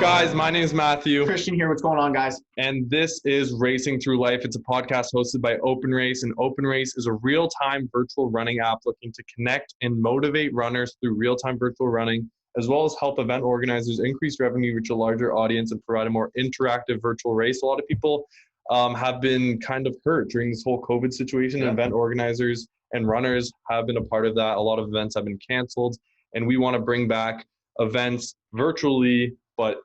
guys? My name is Matthew. Christian here. What's going on, guys? And this is Racing Through Life. It's a podcast hosted by OpenRace. And OpenRace is a real-time virtual running app looking to connect and motivate runners through real-time virtual running, as well as help event organizers increase revenue, reach a larger audience, and provide a more interactive virtual race. A lot of people have been kind of hurt during this whole COVID situation. Yeah. Event organizers and runners have been a part of that. A lot of events have been canceled. And we want to bring back events virtually, but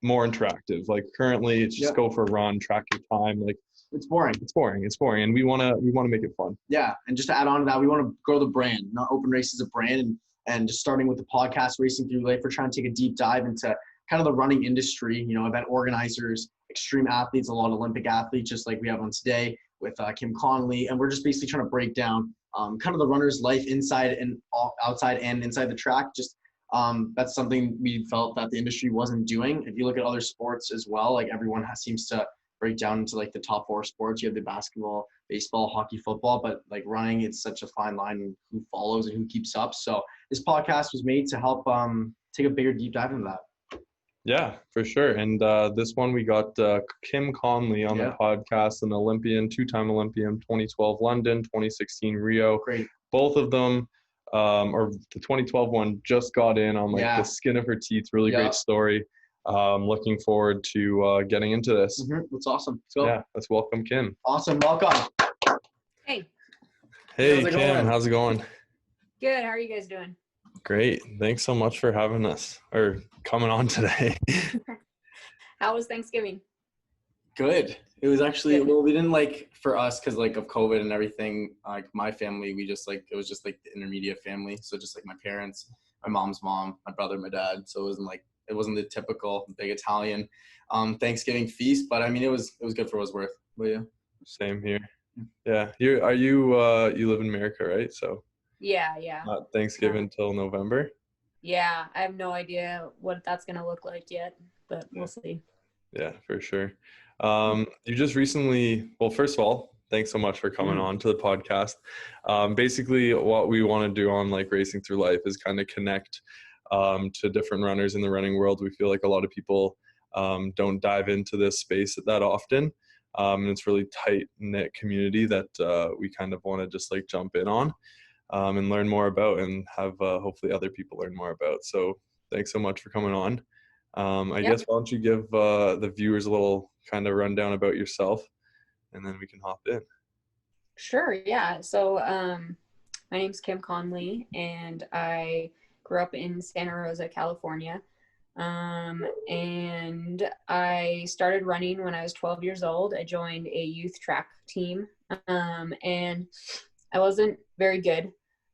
more interactive. Like currently it's just go for a run, track your time. Like it's boring. And we want to make it fun. Yeah. And just to add on to that, we want to grow the brand. Not OpenRace is a brand, and just starting with the podcast Racing Through Life, we're trying to take a deep dive into kind of the running industry, event organizers, extreme athletes, a lot of Olympic athletes, just like we have on today with Kim Conley. And we're just basically trying to break down kind of the runner's life inside and outside and inside the track. Just that's something we felt that the industry wasn't doing. If you look at other sports as well, like everyone seems to break down into like the top four sports. You have the basketball, baseball, hockey, football, but like running, it's such a fine line who follows and who keeps up. So this podcast was made to help take a bigger deep dive into that. Yeah, for sure. And this one we got Kim Conley on the podcast, an Olympian, two-time Olympian, 2012 London, 2016 Rio. Great. Both of them. Or the 2012 one just got in on the skin of her teeth. Really great story. Looking forward to getting into this. That's awesome. Let's go. Yeah, let's welcome Kim. Awesome. Welcome. Hey. Hey, Kim. How's it going? Good. How are you guys doing? Great. Thanks so much for having us or coming on today. How was Thanksgiving? Good. It was actually, we didn't for us, because of COVID and everything, my family, we just it was just the intermediate family. So just my parents, my mom's mom, my brother, my dad. So it wasn't the typical big Italian Thanksgiving feast, but I mean, it was good for what it was worth. But yeah. Same here. Yeah. You live in America, right? So yeah. Not Thanksgiving till November. Yeah. I have no idea what that's going to look like yet, but we'll see. Yeah, for sure. You just recently, well, first of all, thanks so much for coming on to the podcast. Basically what we want to do on Racing Through Life is kind of connect to different runners in the running world. We feel like a lot of people don't dive into this space that often. And it's really tight knit community that we kind of want to just jump in on and learn more about, and have hopefully other people learn more about. So thanks so much for coming on. I guess why don't you give the viewers a little kind of rundown about yourself, and then we can hop in. Sure, yeah. So my name's Kim Conley, and I grew up in Santa Rosa, California. And I started running when I was 12 years old. I joined a youth track team, and I wasn't very good.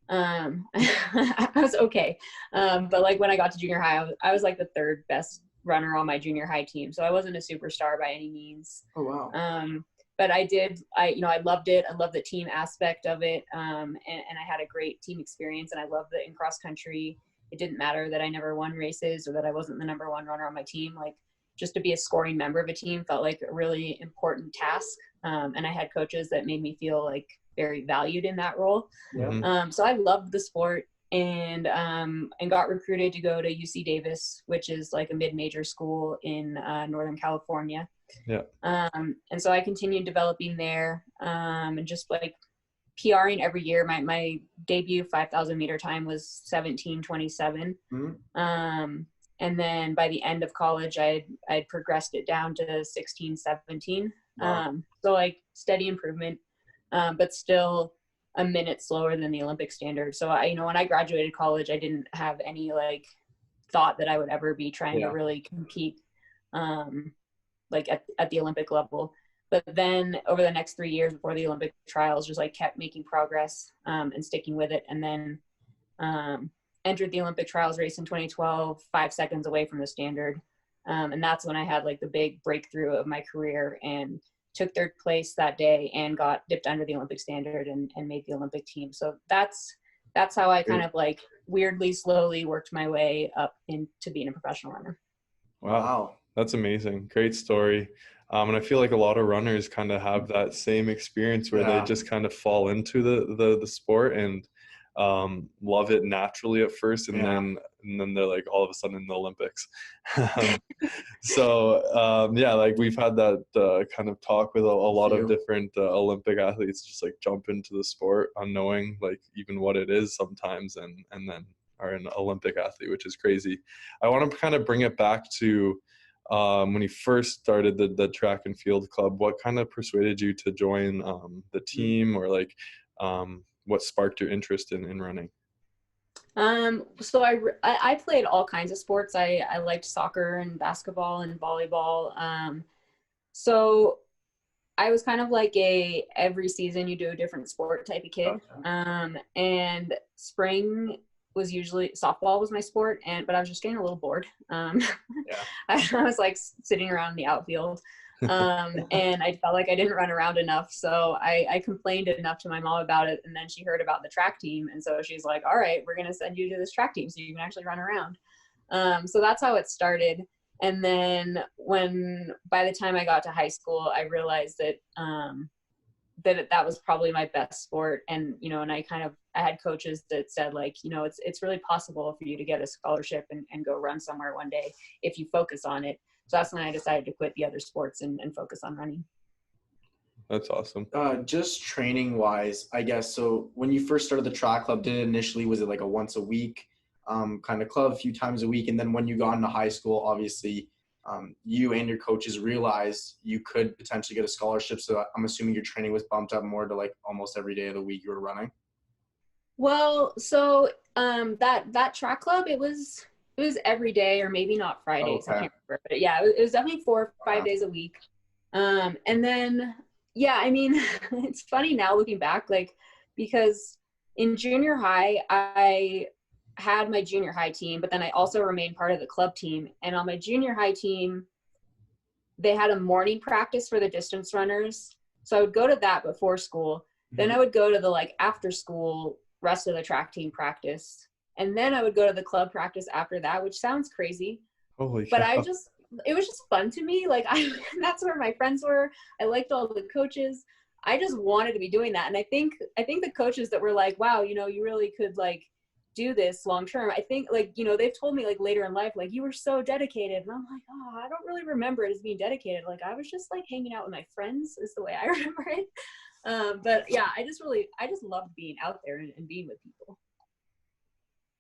I was okay. But when I got to junior high, I was the third best runner on my junior high team. So I wasn't a superstar by any means. Oh, wow. But I loved it. I loved the team aspect of it. And I had a great team experience, and I loved it in cross country. It didn't matter that I never won races or that I wasn't the number one runner on my team. Just to be a scoring member of a team felt like a really important task. And I had coaches that made me feel very valued in that role. Yeah. So I loved the sport, and got recruited to go to UC Davis, which is a mid-major school in Northern California. Yeah. And so I continued developing there, and just PRing every year. My debut 5,000 meter time was 17:27. And then by the end of college, I'd progressed it down to 16:17. Wow. So steady improvement. But still a minute slower than the Olympic standard. So when I graduated college, I didn't have any thought that I would ever be trying to really compete at the Olympic level. But then over the next 3 years before the Olympic trials, just kept making progress and sticking with it. And then entered the Olympic trials race in 2012, 5 seconds away from the standard. And that's when I had the big breakthrough of my career, and took third place that day and got dipped under the Olympic standard and made the Olympic team. So that's how I kind of weirdly, slowly worked my way up into being a professional runner. Wow. That's amazing. Great story. And I feel like a lot of runners kind of have that same experience where they just kind of fall into the sport. And love it naturally at first, and Yeah. then they're like all of a sudden in the Olympics. Yeah, like we've had that kind of talk with a lot of different Olympic athletes, just like jump into the sport unknowing like even what it is sometimes, and then are an Olympic athlete, which is crazy. I want to kind of bring it back to when you first started the track and field club. What kind of persuaded you to join the team, or like what sparked your interest in running? So I played all kinds of sports. I liked soccer and basketball and volleyball. So I was kind of like every season you do a different sport type of kid. And spring was usually softball was my sport, but I was just getting a little bored. I was like sitting around the outfield. And I felt like I didn't run around enough. So I complained enough to my mom about it. And then she heard about the track team. And so she's like, all right, we're going to send you to this track team so you can actually run around. So that's how it started. And then by the time I got to high school, I realized that, that was probably my best sport. And, and I had coaches that said like, it's really possible for you to get a scholarship and go run somewhere one day if you focus on it. So that's when I decided to quit the other sports and focus on running. That's awesome. Just training wise, I guess. So when you first started the track club, was it like a once a week kind of club, a few times a week? And then when you got into high school, obviously you and your coaches realized you could potentially get a scholarship. So I'm assuming your training was bumped up more to like almost every day of the week you were running. Well, so that track club, it was every day, or maybe not Fridays. Okay. I can't remember, but yeah, it was definitely 4 or 5 days a week. And then, yeah, I mean, it's funny now looking back, like, because in junior high, I had my junior high team, but then I also remained part of the club team. And on my junior high team, they had a morning practice for the distance runners. So I would go to that before school. Then I would go to the like after school rest of the track team practice. And then I would go to the club practice after that, which sounds crazy. Holy but cow. It was just fun to me. Like that's where my friends were. I liked all the coaches. I just wanted to be doing that. And I think the coaches that were like, wow, you really could like do this long term. I think like, they've told me like later in life, like you were so dedicated. And I'm like, oh, I don't really remember it as being dedicated. Like I was just like hanging out with my friends is the way I remember it. But yeah, I just loved being out there and being with people.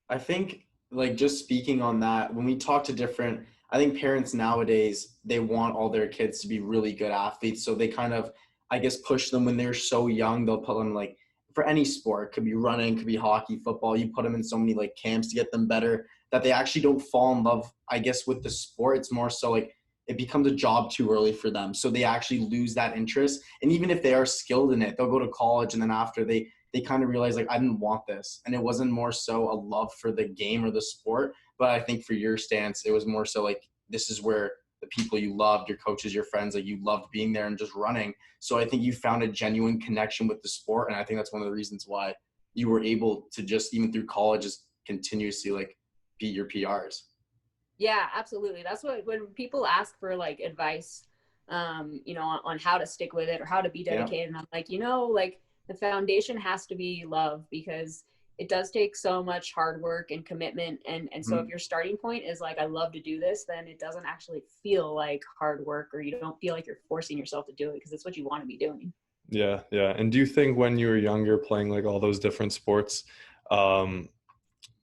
I think like just speaking on that, when we talk to I think parents nowadays, they want all their kids to be really good athletes. So they kind of, I guess, push them when they're so young. They'll put them like for any sport, it could be running, could be hockey, football. You put them in so many like camps to get them better that they actually don't fall in love, I guess, with the sport. It's more so like it becomes a job too early for them. So they actually lose that interest. And even if they are skilled in it, they'll go to college and then after they kind of realize like, I didn't want this. And it wasn't more so a love for the game or the sport. But I think for your stance, it was more so like, this is where the people you loved, your coaches, your friends, like you loved being there and just running. So I think you found a genuine connection with the sport. And I think that's one of the reasons why you were able to just, even through college, just continuously like beat your PRs. Yeah, absolutely. That's what, when people ask for like advice, on how to stick with it or how to be dedicated. And I'm like, like the foundation has to be love, because it does take so much hard work and commitment. And so if your starting point is like, I love to do this, then it doesn't actually feel like hard work, or you don't feel like you're forcing yourself to do it because it's what you want to be doing. Yeah. And do you think when you were younger playing like all those different sports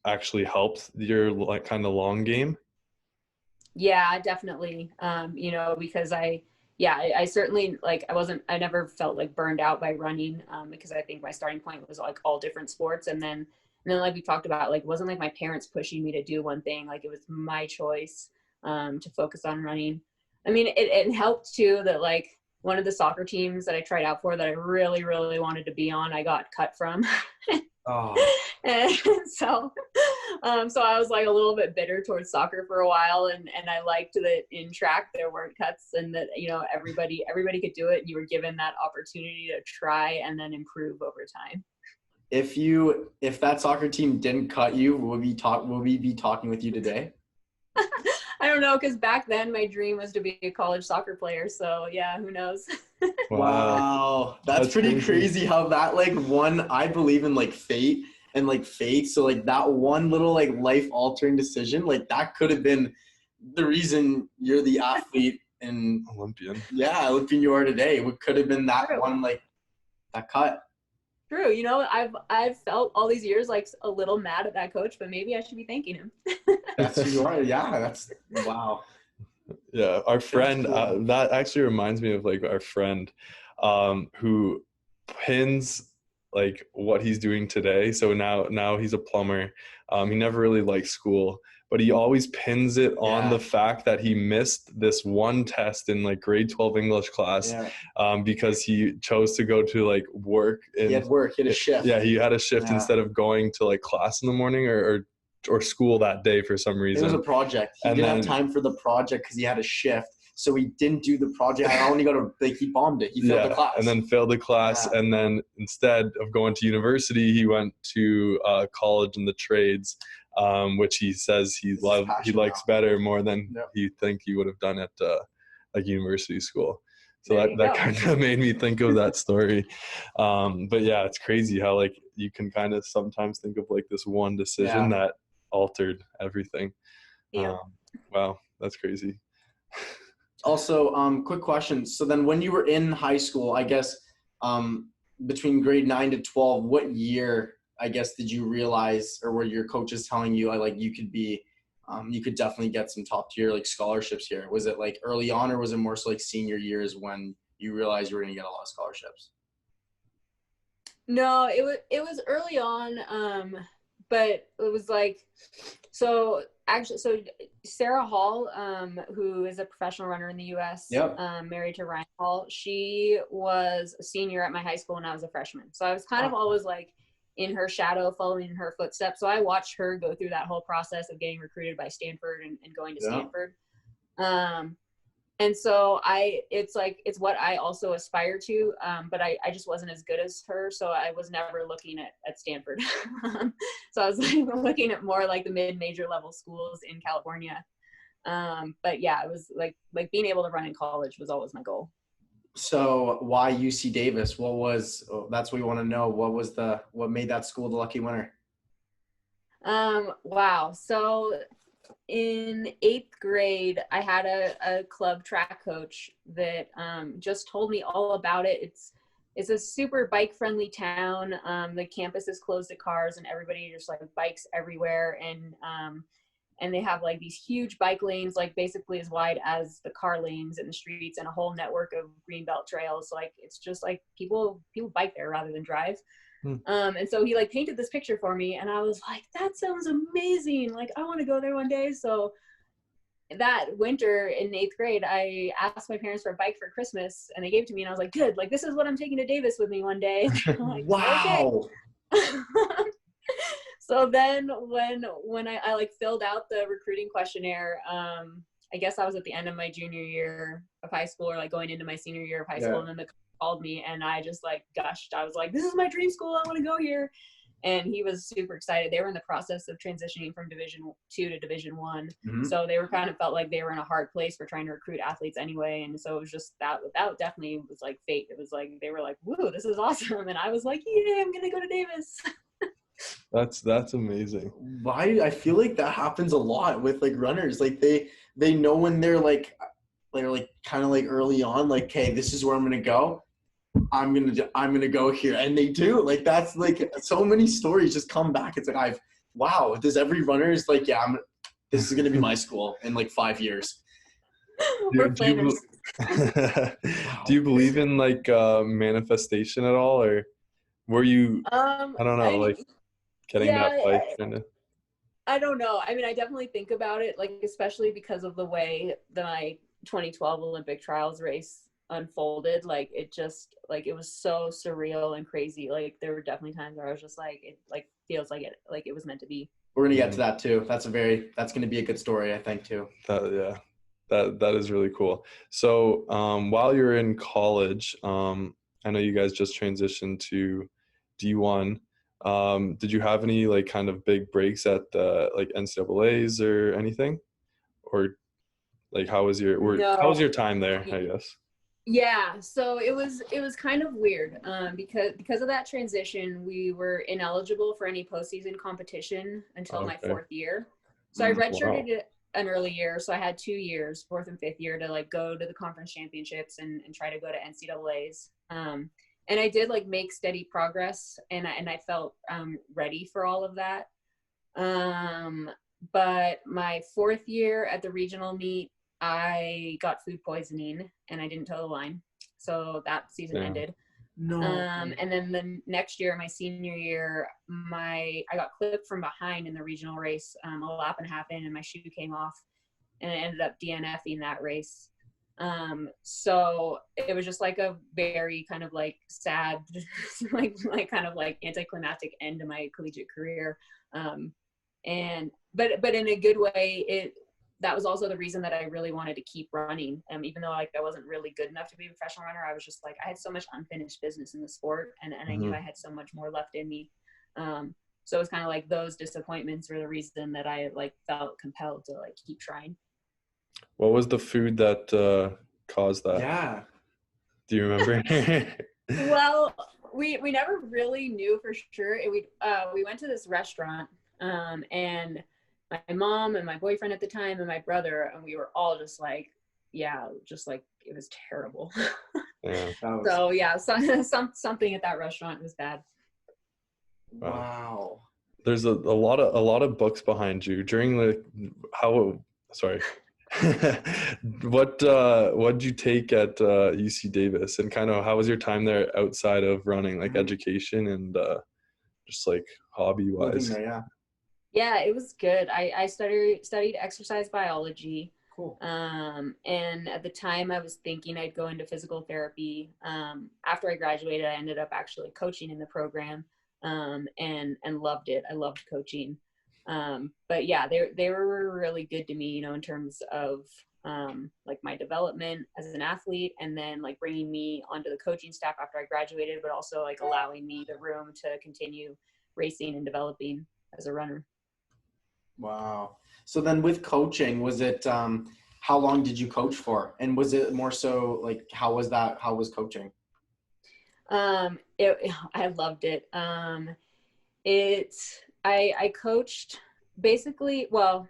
actually helped your like kind of long game? Yeah, definitely. Because I certainly like, I never felt like burned out by running, because I think my starting point was like all different sports. And then like we talked about, like, it wasn't like my parents pushing me to do one thing. Like it was my choice, to focus on running. I mean, it helped too that like one of the soccer teams that I tried out for that I really, really wanted to be on, I got cut from. Oh. And so I was like a little bit bitter towards soccer for a while, and I liked that in track there weren't cuts, and that everybody could do it, and you were given that opportunity to try and then improve over time. If that soccer team didn't cut you, will we be talking with you today? I don't know, because back then my dream was to be a college soccer player. So yeah, who knows? Wow. That's pretty crazy how that like one, I believe in like fate and like fate. So like that one little like life altering decision, like that could have been the reason you're the athlete and Olympian you are today. It could have been that True. one, like that cut. True. You know, I've felt all these years like a little mad at that coach, but maybe I should be thanking him. That's who you are. Yeah, that's wow. Yeah, our friend, cool. that actually reminds me of like our friend who pins like what he's doing today. So now he's a plumber. He never really liked school, but he always pins it on the fact that he missed this one test in like grade 12 English class because he chose to go to like work. He had a shift. Yeah, he had a shift instead of going to like class in the morning or school that day for some reason. It was a project. He didn't have time for the project because he had a shift. So he didn't do the project. I only got to like, he bombed it. He failed the class. And then failed the class. Yeah. And then instead of going to university, he went to college in the trades, which he says he likes better more than he think he would have done at like university school. So that kind of made me think of that story. But yeah, it's crazy how like you can kind of sometimes think of like this one decision that altered everything. Yeah. Wow, that's crazy. Also, quick question. So then when you were in high school, I guess between grade 9 to 12, what year, I guess, did you realize, or were your coaches telling you like you could be, you could definitely get some top tier like scholarships here? Was it like early on, or was it more so like senior years when you realized you were going to get a lot of scholarships? No, it was early on, but it was like, so Sarah Hall, who is a professional runner in the U.S., married to Ryan Hall, she was a senior at my high school when I was a freshman. So I was kind of always like in her shadow, following in her footsteps. So I watched her go through that whole process of getting recruited by Stanford and going to Stanford. And so it's what I also aspire to, but I just wasn't as good as her. So I was never looking at Stanford. So I was like looking at more like the mid-major level schools in California. But yeah, it was like being able to run in college was always my goal. So why UC Davis? That's what we want to know. What made that school the lucky winner? Wow. So in 8th grade, I had a club track coach that just told me all about it. It's a super bike friendly town. The campus is closed to cars and everybody just like bikes everywhere. And they have like these huge bike lanes, like basically as wide as the car lanes in the streets, and a whole network of greenbelt trails. So like, it's just like people bike there rather than drive. And so he like painted this picture for me, and I was like, that sounds amazing. Like, I want to go there one day. So that winter in 8th grade, I asked my parents for a bike for Christmas, and they gave it to me, and I was like, good, like this is what I'm taking to Davis with me one day. Like, wow. Okay. So then when I like filled out the recruiting questionnaire, I guess I was at the end of my junior year of high school, or like going into my senior year of high school, and then the coach called me, and I just like gushed. I was like, this is my dream school. I want to go here. And he was super excited. They were in the process of transitioning from Division II to Division I. Mm-hmm. So they were kind of felt like they were in a hard place for trying to recruit athletes anyway. And so it was just that definitely was like fate. It was like, they were like, woo, this is awesome. And I was like, yeah, I'm going to go to Davis. That's amazing. Why? I feel like that happens a lot with like runners. Like they know when they're kind of like early on, like, okay, this is where I'm going to go. I'm gonna go here, and they do. Like, that's like so many stories just come back. It's like does every runner is like, yeah, this is gonna be my school in like 5 years. Do you believe in like manifestation at all, or were you I don't know, like getting that bike kind of? I don't know. I mean, I definitely think about it, like especially because of the way that my 2012 Olympic trials race unfolded. Like it just like it was so surreal and crazy. Like there were definitely times where I was just like, it like feels like it was meant to be. We're gonna get to that too. That's gonna be a good story, I think, too. That is really cool. So while you're in college, I know you guys just transitioned to D1. Did you have any like kind of big breaks at the like NCAAs or anything, or like how was your time there, I guess? Yeah, so it was kind of weird because of that transition, we were ineligible for any postseason competition until my Okay. 4th year. So I redshirted Wow. it an early year, so I had 2 years, 4th and 5th year, to like go to the conference championships and try to go to NCAA's. And I did like make steady progress, and I felt ready for all of that. But my 4th year at the regional meet, I got food poisoning and I didn't toe the line. So that season ended. No. And then the next year, my senior year, I got clipped from behind in the regional race, a lap and a half in, and my shoe came off, and I ended up DNFing that race. So it was just like a very kind of like sad, like kind of like anticlimactic end to my collegiate career. And but in a good way, that was also the reason that I really wanted to keep running. Even though like I wasn't really good enough to be a professional runner, I was just like, I had so much unfinished business in the sport, and I knew I had so much more left in me. So it was kind of like those disappointments were the reason that I like felt compelled to like keep trying. What was the food that caused that? Yeah. Do you remember? Well, we never really knew for sure. We went to this restaurant, and my mom and my boyfriend at the time and my brother, and we were all just like, yeah, just like it was terrible. Yeah. So yeah, something at that restaurant was bad. Wow. There's a lot of books behind you during what did you take at UC Davis, and kind of how was your time there outside of running, like education and just like hobby wise? Yeah, it was good. I studied exercise biology. Cool. And at the time I was thinking I'd go into physical therapy. After I graduated, I ended up actually coaching in the program, and loved it. I loved coaching. But yeah, they were really good to me, in terms of like my development as an athlete, and then like bringing me onto the coaching staff after I graduated, but also like allowing me the room to continue racing and developing as a runner. Wow. So then with coaching, was it, how long did you coach for? And was it more so like, how was coaching? I loved it. I coached basically, well,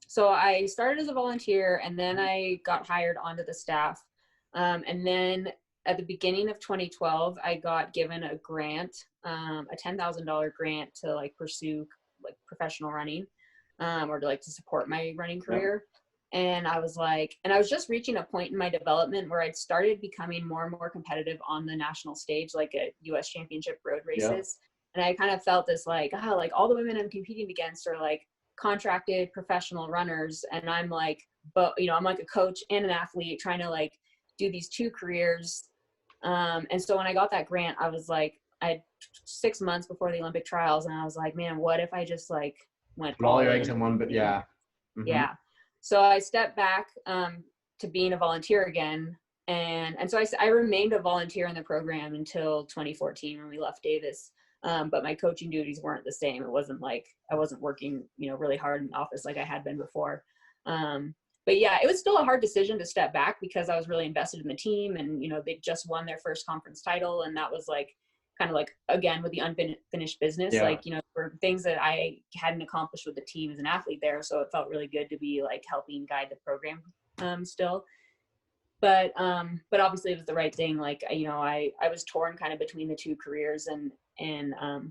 so I started as a volunteer, and then I got hired onto the staff. And then at the beginning of 2012, I got given a grant, a $10,000 grant to like pursue like professional running, or to support my running career. Yeah. And I was just reaching a point in my development where I'd started becoming more and more competitive on the national stage, like at US championship road races. Yeah. And I kind of felt this like all the women I'm competing against are like contracted professional runners. And I'm like, but I'm like a coach and an athlete trying to like do these two careers. And so when I got that grant, I was like, I had 6 months before the Olympic trials, and I was like, man, what if I just like went all your eggs in one, but yeah. Mm-hmm. Yeah. So I stepped back to being a volunteer again. And so I remained a volunteer in the program until 2014 when we left Davis. But my coaching duties weren't the same. It wasn't like I wasn't working, really hard in the office like I had been before. But yeah, it was still a hard decision to step back because I was really invested in the team, and, they just won their first conference title. And that was like, kind of like, again, with the unfinished business, for things that I hadn't accomplished with the team as an athlete there. So it felt really good to be like helping guide the program still. But obviously it was the right thing. Like, I was torn kind of between the two careers, and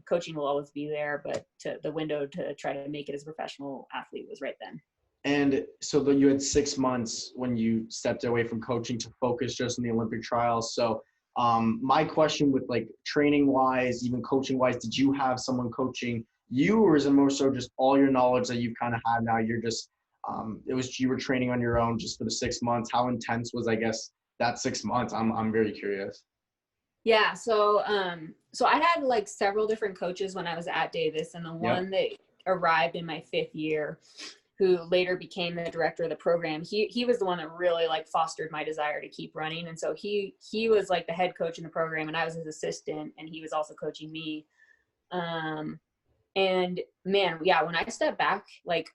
coaching will always be there, but the window to try to make it as a professional athlete was right then. And so you had 6 months when you stepped away from coaching to focus just on the Olympic trials. So my question with like training wise, even coaching wise, did you have someone coaching you, or is it more so just all your knowledge that you've kind of had now? You're just, you were training on your own just for the 6 months. How intense was, I guess, that 6 months? I'm very curious. Yeah. So I had like several different coaches when I was at Davis, and the one that arrived in my 5th year, who later became the director of the program, he was the one that really like fostered my desire to keep running. And so he was like the head coach in the program, and I was his assistant, and he was also coaching me. And man, yeah, when I stepped back, like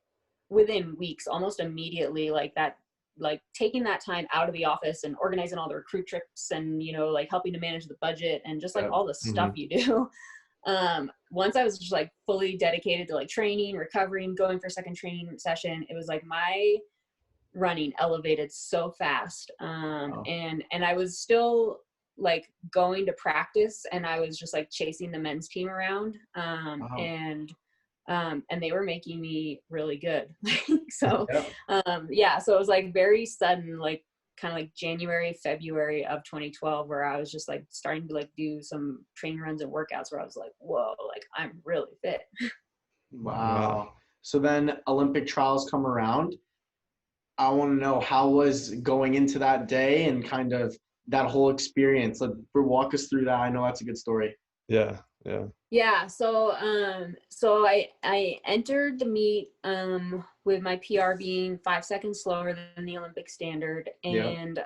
within weeks, almost immediately, like that like taking that time out of the office and organizing all the recruit trips and, you know, like helping to manage the budget and just like all the stuff you do. Once I was just like fully dedicated to like training, recovering, going for a second training session, it was like my running elevated so fast. And I was still like going to practice, and I was just like chasing the men's team around. And they were making me really good. So, so it was like very sudden, like kind of like January, February of 2012, where I was just like starting to like do some training runs and workouts where I was like, whoa, like I'm really fit. Wow. So then Olympic trials come around. I want to know, how was going into that day and kind of that whole experience? Like, walk us through that. I know that's a good story. Yeah. So I entered the meet with my PR being 5 seconds slower than the Olympic standard, and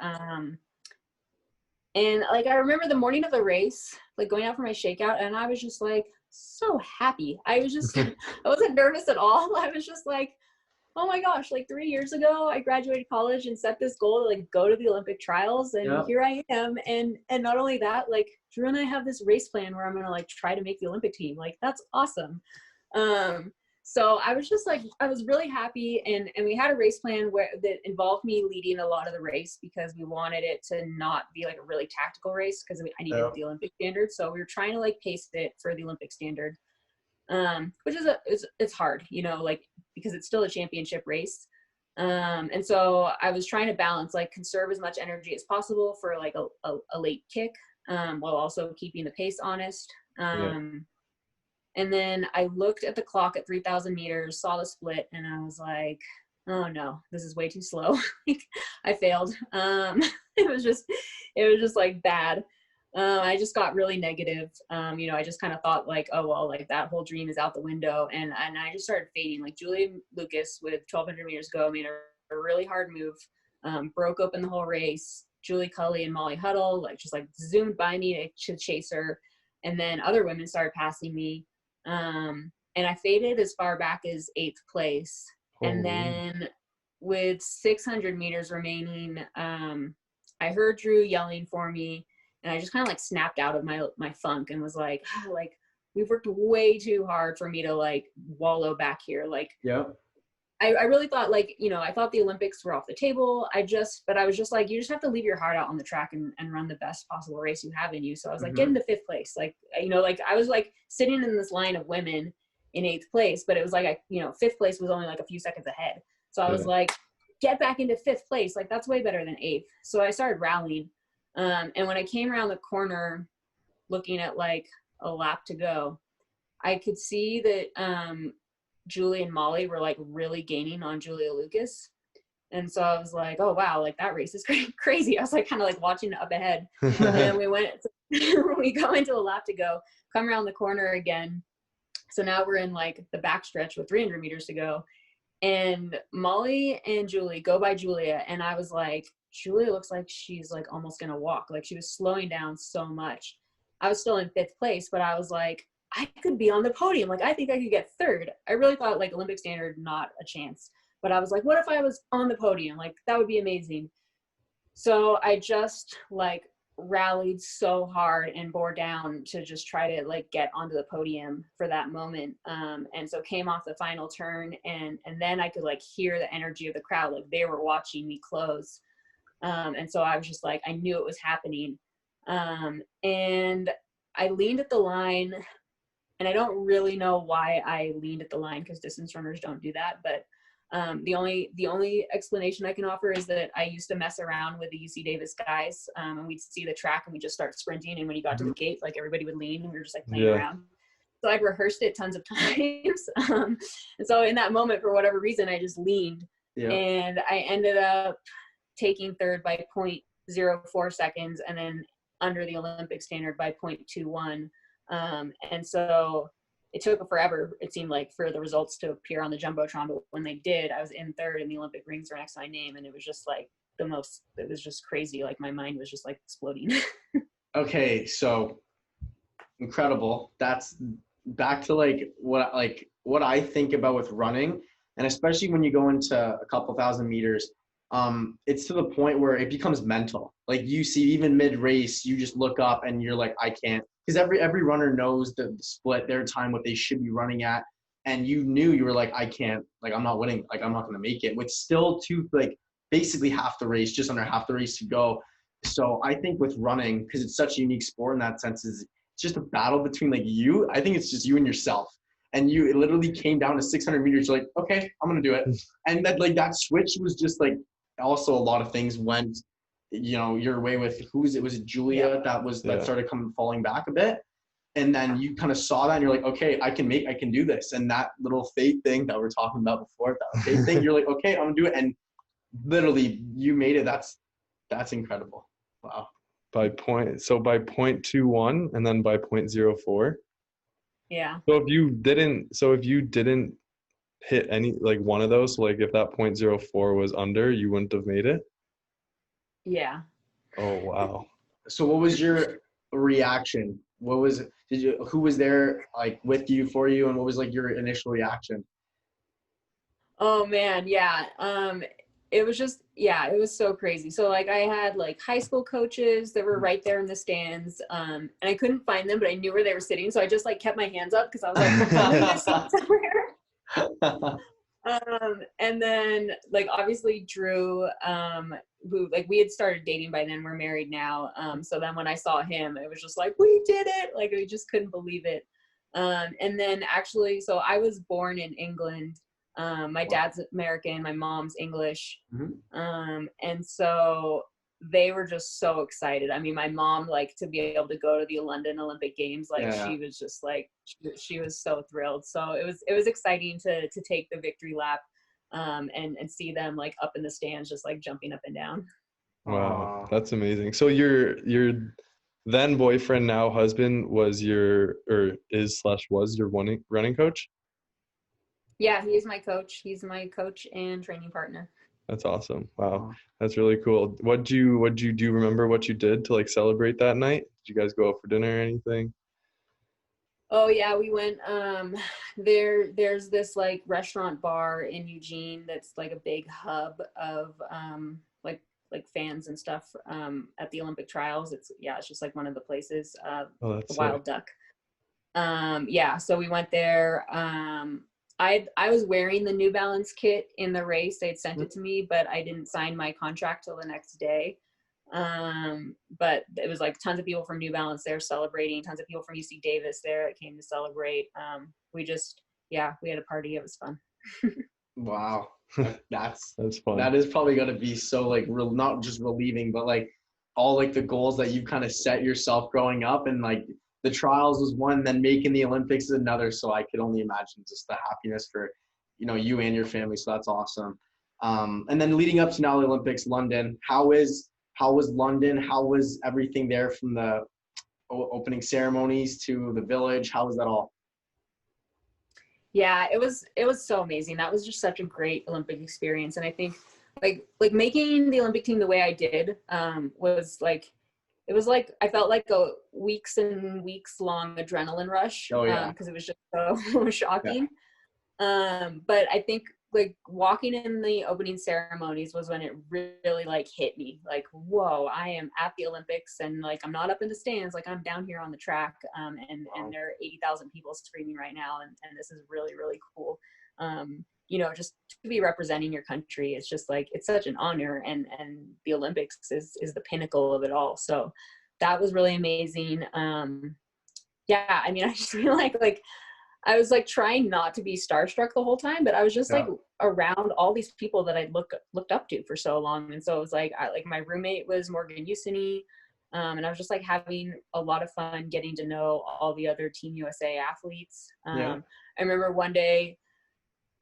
like I remember the morning of the race, like going out for my shakeout, and I was just like so happy. I was just I wasn't nervous at all. I was just like, oh my gosh, like 3 years ago, I graduated college and set this goal to like go to the Olympic trials. And here I am. And not only that, like Drew and I have this race plan where I'm going to like try to make the Olympic team. Like, that's awesome. So I was just like, I was really happy. And we had a race plan that involved me leading a lot of the race, because we wanted it to not be like a really tactical race, because I needed the Olympic standard. So we were trying to like pace it for the Olympic standard. Which is it's hard, you know, like, because it's still a championship race. And so I was trying to balance, like, conserve as much energy as possible for like a late kick, while also keeping the pace honest. And then I looked at the clock at 3,000 meters, saw the split, and I was like, oh no, this is way too slow. I failed. It was just like bad. I just got really negative. You know, I just kind of thought like, oh, well, like that whole dream is out the window. And I just started fading. Like Julie Lucas with 1,200 meters to go made a really hard move, broke open the whole race. Julie Cully and Molly Huddle, like, just like zoomed by me to chase her. And then other women started passing me. And I faded as far back as 8th place. And then with 600 meters remaining, I heard Drew yelling for me. And I just kind of like snapped out of my funk and was like, like, we've worked way too hard for me to like wallow back here. Like, I really thought, like, you know, I thought the Olympics were off the table. But I was just like, you just have to leave your heart out on the track and run the best possible race you have in you. So I was like, get into 5th place. Like, you know, like I was like sitting in this line of women in 8th place, but it was like, you know, 5th place was only like a few seconds ahead. So I was like, get back into 5th place. Like, that's way better than 8th. So I started rallying. And when I came around the corner looking at like a lap to go, I could see that Julie and Molly were like really gaining on Julia Lucas. And so I was like, oh wow, like that race is crazy. I was like kind of like watching it up ahead. And then we go into a lap to go, come around the corner again. So now we're in like the backstretch with 300 meters to go. And Molly and Julie go by Julia. And I was like, Julia looks like she's like almost gonna walk. Like, she was slowing down so much. I was still in 5th place, but I was like, I could be on the podium. Like, I think I could get 3rd. I really thought like Olympic standard, not a chance. But I was like, what if I was on the podium? Like, that would be amazing. So I just like rallied so hard and bore down to just try to like get onto the podium for that moment. And so came off the final turn, and then I could like hear the energy of the crowd. Like, they were watching me close. And so I was just like, I knew it was happening. And I leaned at the line, and I don't really know why I leaned at the line, because distance runners don't do that. But the only explanation I can offer is that I used to mess around with the UC Davis guys, and we'd see the track and we'd just start sprinting. And when you got to the gate, like everybody would lean, and we were just like playing around. So I'd rehearsed it tons of times. And so in that moment, for whatever reason, I just leaned, and I ended up taking 3rd by 0.04 seconds, and then under the Olympic standard by 0.21. And so it took forever, it seemed like, for the results to appear on the Jumbotron. But when they did, I was in 3rd, and the Olympic rings were next to my name. And it was just like it was just crazy. Like, my mind was just like exploding. Okay. So incredible. That's back to like what I think about with running. And especially when you go into a couple thousand meters, it's to the point where it becomes mental. Like you see, even mid race, you just look up and you're like, I can't, because every runner knows the split, their time, what they should be running at. And you were like, I can't, like, I'm not winning, like, I'm not going to make it with still basically half the race, just under half the race to go. So I think with running, because it's such a unique sport in that sense, is it's just a battle between like you. I think it's just you and yourself. And it literally came down to 600 meters. You're like, okay, I'm going to do it. And that switch was just like, also a lot of things went, your way with was it Julia that started falling back a bit. And then you kind of saw that and you're like, okay, I can do this. And that little faith thing that we're talking about before, that faith thing, you're like, okay, I'm gonna do it. And literally you made it. That's incredible. Wow. By 0.21 and then by 0.04. Yeah. So if you didn't hit any, like one of those, like if that 0.04 was under, you wouldn't have made it? Yeah. Oh, wow. So what was your reaction? Who was there like with you, for you, and what was like your initial reaction? Oh man, yeah. It was so crazy. So like I had like high school coaches that were right there in the stands. And I couldn't find them, but I knew where they were sitting. So I just like kept my hands up because I was like, I'm gonna sit somewhere. And then like obviously Drew, who like we had started dating by then, we're married now. So then when I saw him, it was just like, we did it. Like we just couldn't believe it. And then actually, so I was born in England. My dad's American, my mom's English. Mm-hmm. And so they were just so excited. I mean, my mom, like to be able to go to the London Olympic Games, like she was just like, she was so thrilled. So it was exciting to take the victory lap, and see them like up in the stands, just like jumping up and down. Wow. That's amazing. So your then boyfriend, now husband, was your running coach? Yeah, he's my coach. He's my coach and training partner. That's awesome. Wow. That's really cool. What'd you do? Remember what you did to like celebrate that night? Did you guys go out for dinner or anything? Oh yeah, we went, there's this like restaurant bar in Eugene that's like a big hub of like fans and stuff at the Olympic trials. It's just like one of the places, the Wild Duck. So we went there. I was wearing the New Balance kit in the race. They'd sent it to me, but I didn't sign my contract till the next day. But it was like tons of people from New Balance there celebrating, tons of people from UC Davis there that came to celebrate. We had a party. It was fun. Wow. That's fun. That is probably going to be so like not just relieving, but like all like the goals that you've kind of set yourself growing up, and like the trials was one, then making the Olympics is another. So I could only imagine just the happiness for, you and your family. So that's awesome. And then leading up to now the Olympics, London, how was London? How was everything there from the opening ceremonies to the village? How was that all? Yeah, it was so amazing. That was just such a great Olympic experience. And I think like making the Olympic team the way I did was like, it was like, I felt like a weeks and weeks long adrenaline rush. Oh yeah. Because it was just so shocking. Yeah. But I think like walking in the opening ceremonies was when it really like hit me, like, whoa, I am at the Olympics, and like I'm not up in the stands, like I'm down here on the track, and there are 80,000 people screaming right now, and this is really, really cool. Just to be representing your country, it's just like, it's such an honor, and the Olympics is the pinnacle of it all. So that was really amazing. I mean, I just feel like I was like trying not to be starstruck the whole time, but I was just like around all these people that I looked up to for so long. And so it was like, my roommate was Morgan Usini, and I was just like having a lot of fun getting to know all the other Team USA athletes. I remember one day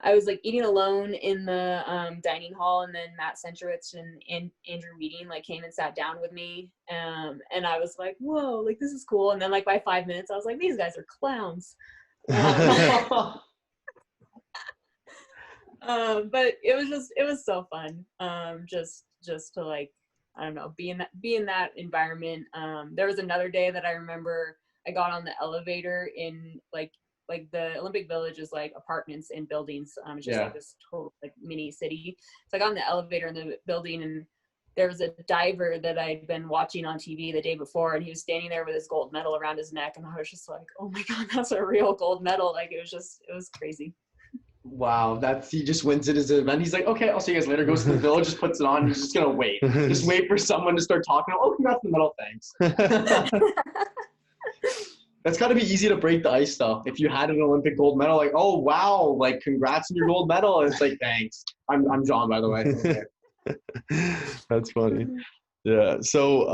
I was like eating alone in the dining hall, and then Matt Centrowitz and Andrew Meeting like came and sat down with me, and I was like, whoa, like this is cool. And then like by 5 minutes I was like, these guys are clowns. But it was so fun, just to like, I don't know, be in that environment. There was another day that I remember I got on the elevator in like like the Olympic Village is like apartments and buildings. It's just like this total like mini city. So I got in the elevator in the building, and there was a diver that I'd been watching on TV the day before, and he was standing there with his gold medal around his neck, and I was just like, oh my God, that's a real gold medal. Like it was crazy. Wow, he just wins at his event. He's like, okay, I'll see you guys later. Goes to the village, just puts it on. He's just gonna wait. Just wait for someone to start talking. Oh, congrats on the medal, thanks. That's got to be easy to break the ice, though. If you had an Olympic gold medal, like, oh wow, like congrats on your gold medal. And it's like, thanks. I'm John, by the way. Okay. That's funny. Yeah. So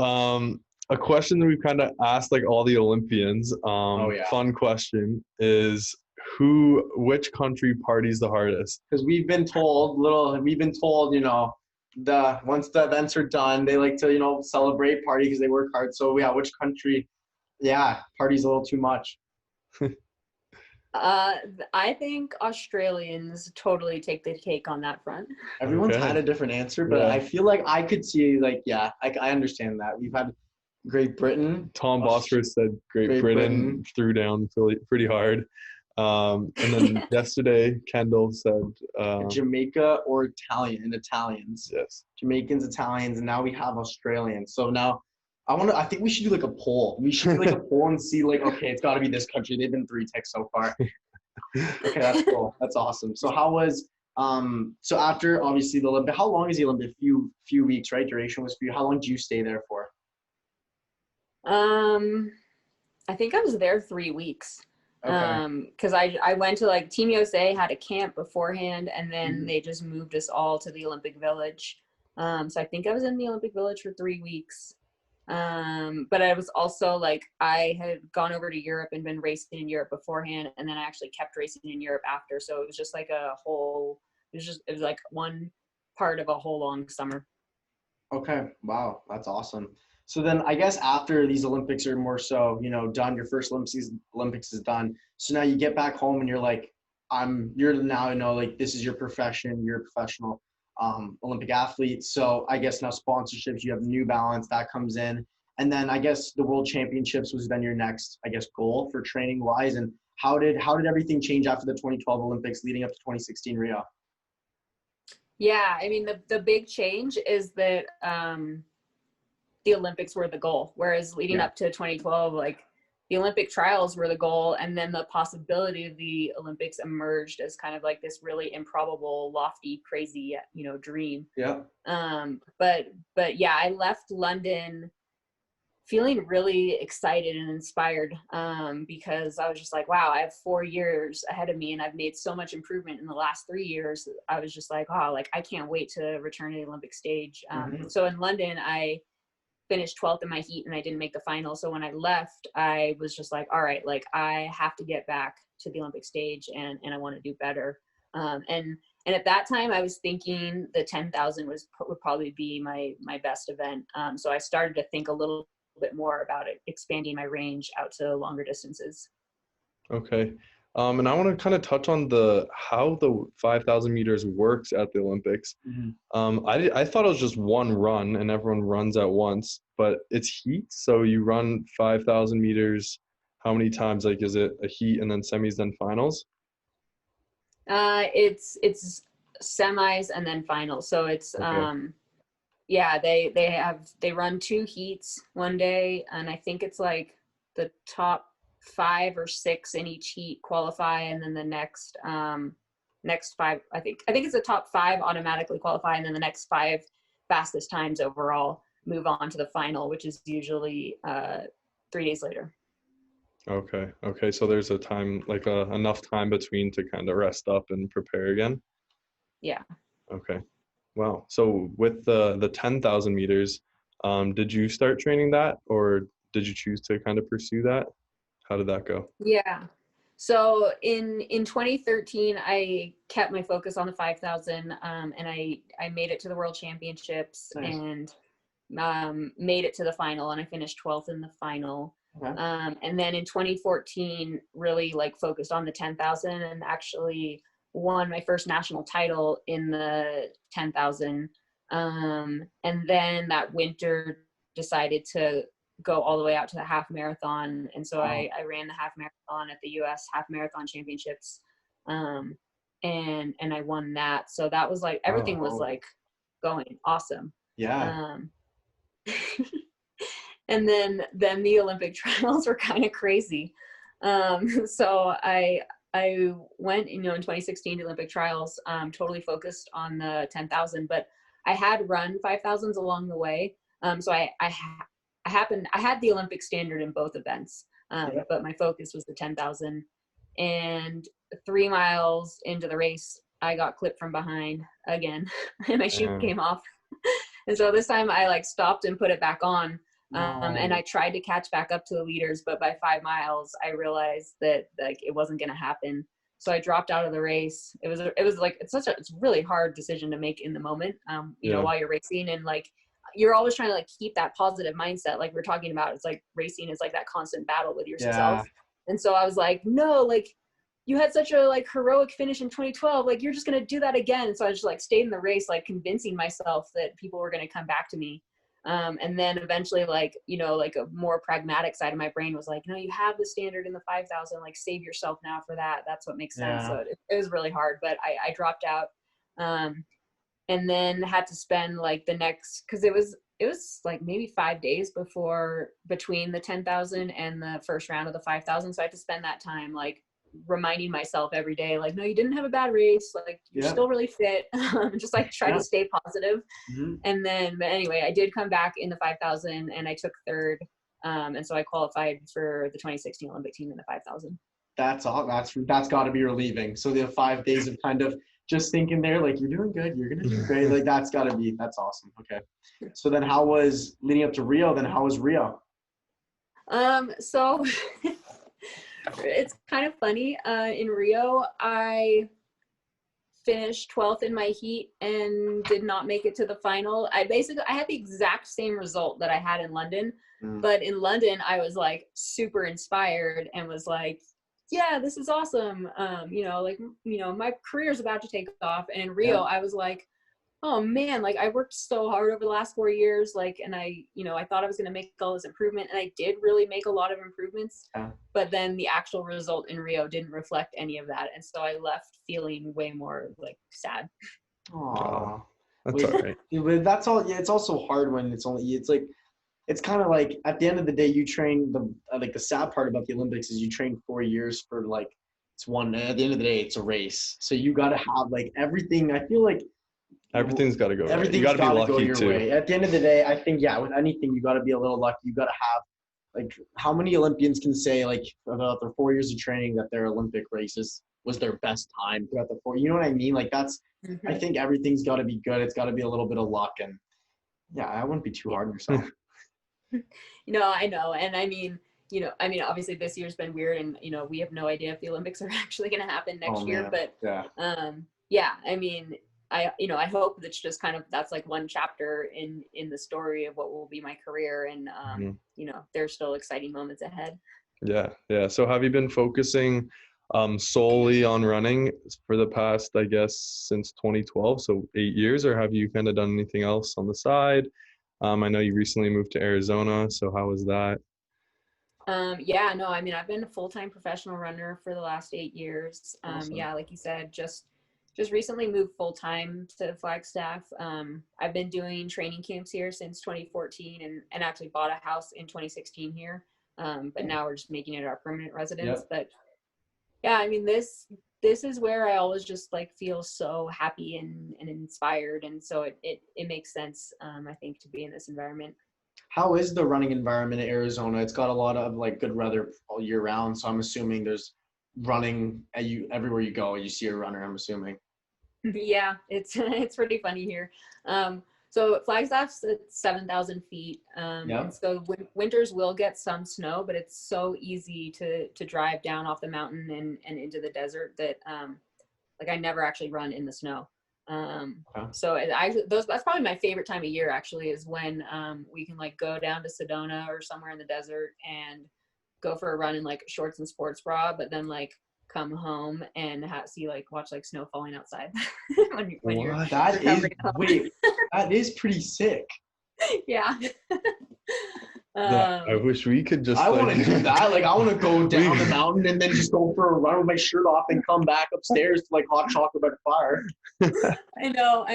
a question that we've kind of asked like all the Olympians, fun question is, which country parties the hardest? Because we've been told, you know, once the events are done, they like to, you know, celebrate, party because they work hard. So yeah, which country, party's a little too much. I think Australians totally take the cake on that front. Everyone's had a different answer, but I feel like I could see like, I understand that. We've had Great Britain. Tom Bosworth said Great Britain threw down pretty hard. And then yesterday, Kendall said Jamaica or Italians. Yes. Jamaicans, Italians, and now we have Australians. So now I think we should do like a poll. We should do like a poll and see like, okay, it's got to be this country. They've been 3 ticks so far. Okay, that's cool. That's awesome. So how was so after obviously the Olympic? How long is the Olympic? Few weeks, right? Duration was for you. How long did you stay there for? I think I was there 3 weeks. Okay. Because I went to like Team USA had a camp beforehand, and then they just moved us all to the Olympic Village. So I think I was in the Olympic Village for 3 weeks. But I was also like, I had gone over to Europe and been racing in Europe beforehand, and then I actually kept racing in Europe after. So it was just like it was like one part of a whole long summer. Okay. Wow. That's awesome. So then I guess after these Olympics are more so, you know, done, your first Olympics is done. So now you get back home and you're like, you're now, you know, like this is your profession, you're a professional Olympic athlete. So I guess now sponsorships, you have New Balance that comes in. And then I guess the World Championships was then your next, I guess, goal for training wise. And how did everything change after the 2012 Olympics leading up to 2016 Rio? Yeah, I mean, the big change is that the Olympics were the goal, whereas leading up to 2012, like the Olympic trials were the goal, and then the possibility of the Olympics emerged as kind of like this really improbable, lofty, crazy, you know, dream. Yeah. But yeah, I left London feeling really excited and inspired because I was just like, wow, I have 4 years ahead of me and I've made so much improvement in the last 3 years. I was just like, wow, like I can't wait to return to the Olympic stage. So in London, I finished 12th in my heat and I didn't make the final. So when I left, I was just like, all right, like I have to get back to the Olympic stage and I want to do better. And at that time I was thinking the 10,000 would probably be my best event. So I started to think a little bit more about it, expanding my range out to longer distances. Okay. And I want to kind of touch on how the 5,000 meters works at the Olympics. I thought it was just one run and everyone runs at once, but it's heat. So you run 5,000 meters. How many times? Like, is it a heat and then semis, then finals? It's semis and then finals. So it's, okay. Yeah, they run 2 heats one day. And I think it's like the top 5 or 6 in each heat qualify, and then the next 5, I think it's the top 5 automatically qualify, and then the next 5 fastest times overall move on to the final, which is usually 3 days later. Okay, so there's a time, like enough time between to kind of rest up and prepare again. Yeah. Okay. Wow. So with the 10,000 meters, did you start training that, or did you choose to kind of pursue that? How did that go? Yeah. So in 2013, I kept my focus on the 5,000, and I made it to the World Championships. Nice. And made it to the final, and I finished 12th in the final. Okay. And then in 2014, really like focused on the 10,000 and actually won my first national title in the 10,000. And then that winter decided to go all the way out to the half marathon. And so I ran the half marathon at the US half marathon championships. And I won that. So that was like, everything was like going awesome. Yeah. And then the Olympic trials were kind of crazy. So I went, in 2016 to Olympic trials, totally focused on the 10,000, but I had run 5,000s along the way. So I had the Olympic standard in both events, but my focus was the 10,000. And 3 miles into the race, I got clipped from behind again, and my shoe came off. And so this time I like stopped and put it back on. And I tried to catch back up to the leaders, but by 5 miles, I realized that like it wasn't going to happen. So I dropped out of the race. It was like, it's a really hard decision to make in the moment, you know, while you're racing, and like, you're always trying to like keep that positive mindset. Like we're talking about, it's like racing is like that constant battle with yourself. And so I was like, no, like you had such a like heroic finish in 2012. Like you're just going to do that again. So I just like stayed in the race, like convincing myself that people were going to come back to me. And then eventually, like, you know, like a more pragmatic side of my brain was like, no, you have the standard in the 5,000, like save yourself now for that. That's what makes sense. So it was really hard, but I dropped out. And then had to spend like the next, cause it was like maybe 5 days between the 10,000 and the first round of the 5,000. So I had to spend that time like reminding myself every day, like, no, you didn't have a bad race. Like you're still really fit. Just like try to stay positive. And then, but anyway, I did come back in the 5,000 and I took third. And so I qualified for the 2016 Olympic team in the 5,000. That's all. That's gotta be relieving. So the 5 days of kind of just thinking there, like, you're doing good, you're going to do great. Like, that's awesome. Okay. So then how was leading up to Rio? Then how was Rio? So it's kind of funny. In Rio, I finished 12th in my heat and did not make it to the final. I had the exact same result that I had in London, but in London, I was like super inspired and was like, yeah, this is awesome. You know, like, you know, my career's about to take off. And in Rio, I was like, oh man, like I worked so hard over the last 4 years. Like, and I thought I was going to make all this improvement, and I did really make a lot of improvements, but then the actual result in Rio didn't reflect any of that. And so I left feeling way more like sad. Aww. That's all right. That's all. Yeah. It's also hard when it's like, it's kind of like at the end of the day, you train the sad part about the Olympics is you train 4 years for like, at the end of the day, it's a race. So you got to have like everything. I feel like everything's got to go right. Everything's got to be lucky go your too. way. At the end of the day, I think, with anything, you got to be a little lucky. You got to have, like, how many Olympians can say like about their 4 years of training that their Olympic races was their best time throughout the 4? You know what I mean? Like that's, I think everything's got to be good. It's got to be a little bit of luck, and I wouldn't be too hard on yourself. I know. And I mean, obviously this year's been weird, and, we have no idea if the Olympics are actually going to happen next year, but I mean, I hope that's just kind of, that's like one chapter in the story of what will be my career. And, there's still exciting moments ahead. Yeah. So have you been focusing solely on running for the past, I guess, since 2012, so 8 years, or have you kind of done anything else on the side? I know you recently moved to Arizona, so how was that? I've been a full-time professional runner for the last 8 years. Awesome. Like you said, just recently moved full-time to Flagstaff. I've been doing training camps here since 2014 and actually bought a house in 2016 here. But now we're just making it our permanent residence. But this is where I always just like feel so happy and inspired. And so it makes sense, I think, to be in this environment. How is the running environment in Arizona? It's got a lot of like good weather all year round. So I'm assuming there's running everywhere you go, you see a runner, I'm assuming. Yeah, it's pretty funny here. So Flagstaff's at 7,000 feet. And so winters will get some snow, but it's so easy to drive down off the mountain and into the desert that I never actually run in the snow. So that's probably my favorite time of year, actually, is when we can like go down to Sedona or somewhere in the desert and go for a run in like shorts and sports bra, but then like come home and watch like snow falling outside. That is pretty sick. Yeah. I wish we could just. I want to do that. Like, I want to go down We- the mountain and then just go for a run with my shirt off and come back upstairs to like hot chocolate by the fire. I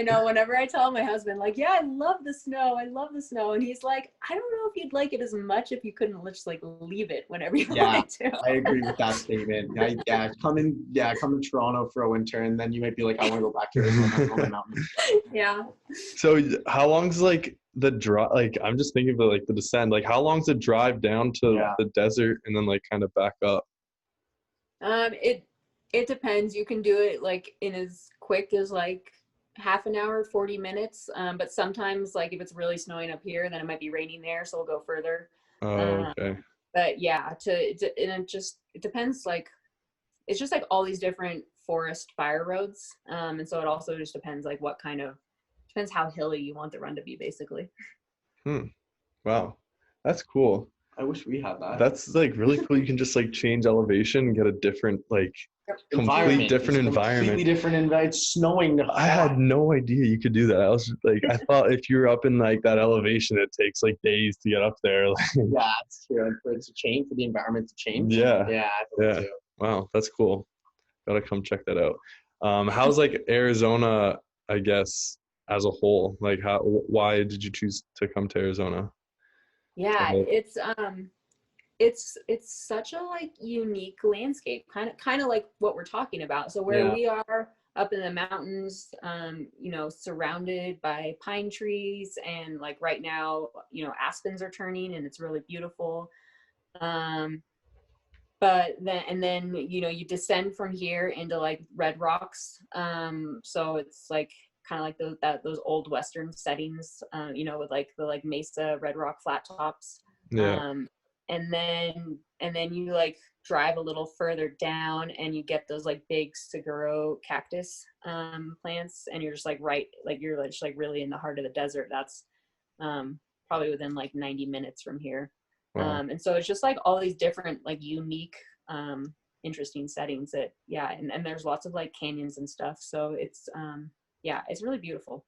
know. Whenever I tell my husband, like, yeah, I love the snow, and he's like, I don't know if you'd like it as much if you couldn't just like leave it whenever you wanted to. I agree with that statement. Come to Toronto for a winter, and then you might be like, I want to go back to Arizona on the mountain. Yeah. So how long's like the drive? Like, I'm just thinking of like the descent. Like, how long's the drive down to the desert and then like kind of back up? It depends. You can do it like in as quick as like half an hour, 40 minutes. But sometimes like if it's really snowing up here, then it might be raining there, so we'll go further. Oh, okay. But yeah, it depends. Like, it's just like all these different forest fire roads. And so it also just depends like depends how hilly you want the run to be, basically. Wow. That's cool. I wish we had that. That's like really cool. You can just like change elevation and get a different like completely different environment. Completely different environment. It's snowing. I had no idea you could do that. I was like, I thought if you're up in like that elevation, it takes like days to get up there. Yeah, it's true. And for it to change, for the environment to change. Yeah. Yeah. I think so. Wow, that's cool. Gotta come check that out. How's like Arizona, I guess, as a whole? Like, why did you choose to come to Arizona? Yeah, it's such a like unique landscape, kind of like what we're talking about. So where we are up in the mountains, surrounded by pine trees, and like right now, aspens are turning and it's really beautiful. But then you descend from here into like red rocks. So it's like kind of like those old Western settings, with like the like mesa red rock flat tops. Yeah. And then you like drive a little further down and you get those like big saguaro cactus plants, and you're just like you're just like really in the heart of the desert. That's probably within like 90 minutes from here. Wow. And so it's just like all these different like unique interesting settings that and there's lots of like canyons and stuff, so it's it's really beautiful.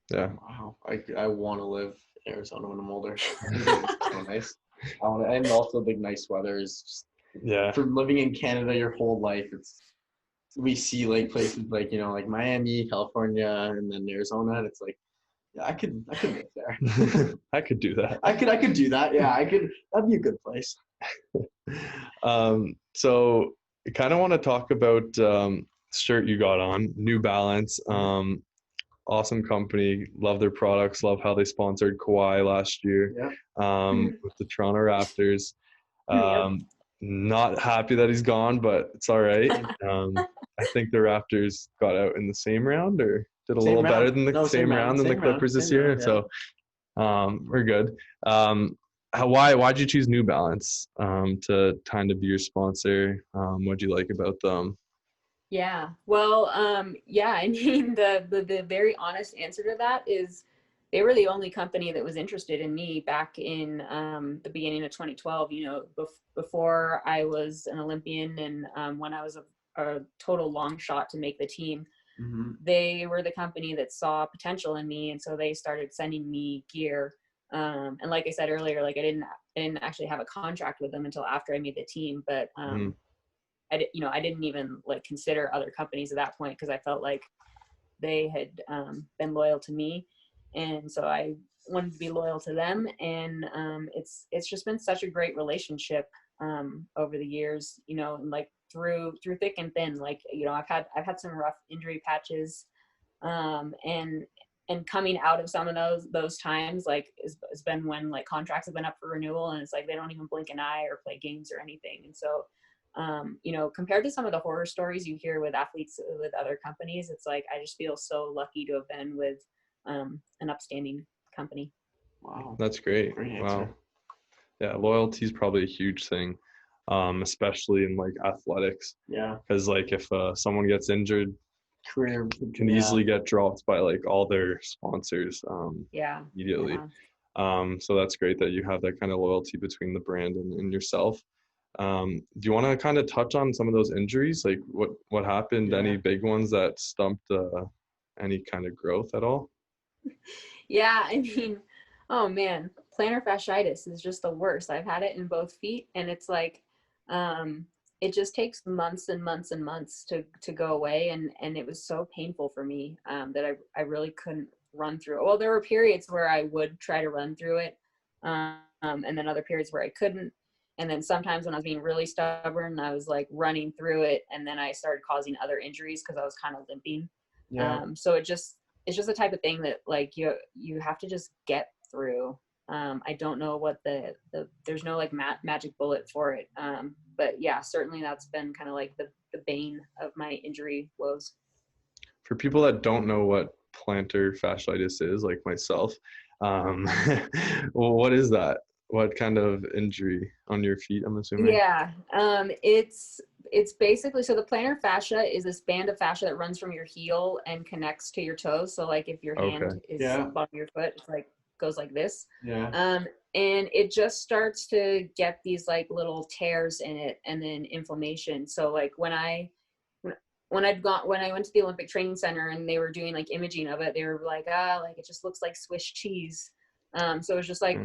Yeah. Wow. I want to live in Arizona when I'm older. It's so nice. And also the nice weather is just, for living in Canada your whole life, we see like places like like Miami, California, and then Arizona, and it's like I could live there. I could do that. I could do that. Yeah, that'd be a good place. So I kind of want to talk about shirt you got on, New Balance. Awesome company, love their products, love how they sponsored Kawhi last year with the Toronto Raptors. Not happy that he's gone, but it's all right. I think the Raptors got out in the same round, or did a little better than the same round than the Clippers this year. So we're good. Why'd you choose New Balance to kind of be your sponsor? What'd you like about them? Yeah, well, I mean, the very honest answer to that is they were the only company that was interested in me back in the beginning of 2012, before I was an Olympian, and when I was a total long shot to make the team. Mm-hmm. They were the company that saw potential in me, and so they started sending me gear. And like I said earlier, like I didn't actually have a contract with them until after I made the team, but I didn't even like consider other companies at that point because I felt like they had been loyal to me, and so I wanted to be loyal to them. And it's just been such a great relationship over the years, and like through thick and thin. Like I've had some rough injury patches, and coming out of some of those times, like it's been when like contracts have been up for renewal, and it's like they don't even blink an eye or play games or anything. And so compared to some of the horror stories you hear with athletes with other companies, it's like I just feel so lucky to have been with an upstanding company. Wow, that's great. Wow. Yeah, loyalty is probably a huge thing, especially in like athletics. Yeah, because like if someone gets injured, career can easily get dropped by like all their sponsors immediately. So that's great that you have that kind of loyalty between the brand and yourself. Do you want to kind of touch on some of those injuries? Like what happened? Any big ones that stumped any kind of growth at all? Yeah, I mean, oh man. plantar fasciitis is just the worst. I've had it in both feet, and it's like, it just takes months and months and months to go away. And it was so painful for me, that I really couldn't run through it. Well, there were periods where I would try to run through it. And then other periods where I couldn't. And then sometimes when I was being really stubborn, I was like running through it. And then I started causing other injuries because I was kind of limping. Yeah. So it's just the type of thing that like you have to just get through. I don't know what there's no like magic bullet for it. But yeah, certainly that's been kind of like the bane of my injury woes. For people that don't know what plantar fasciitis is, like myself, well, what is that? What kind of injury on your feet, I'm assuming? Yeah, it's basically, so the plantar fascia is this band of fascia that runs from your heel and connects to your toes. So like if your hand is bottom of your foot, it's like goes like this. Yeah. And it just starts to get these like little tears in it, and then inflammation. So like when I went to the Olympic Training Center and they were doing like imaging of it, they were like, like it just looks like Swiss cheese. So it was just like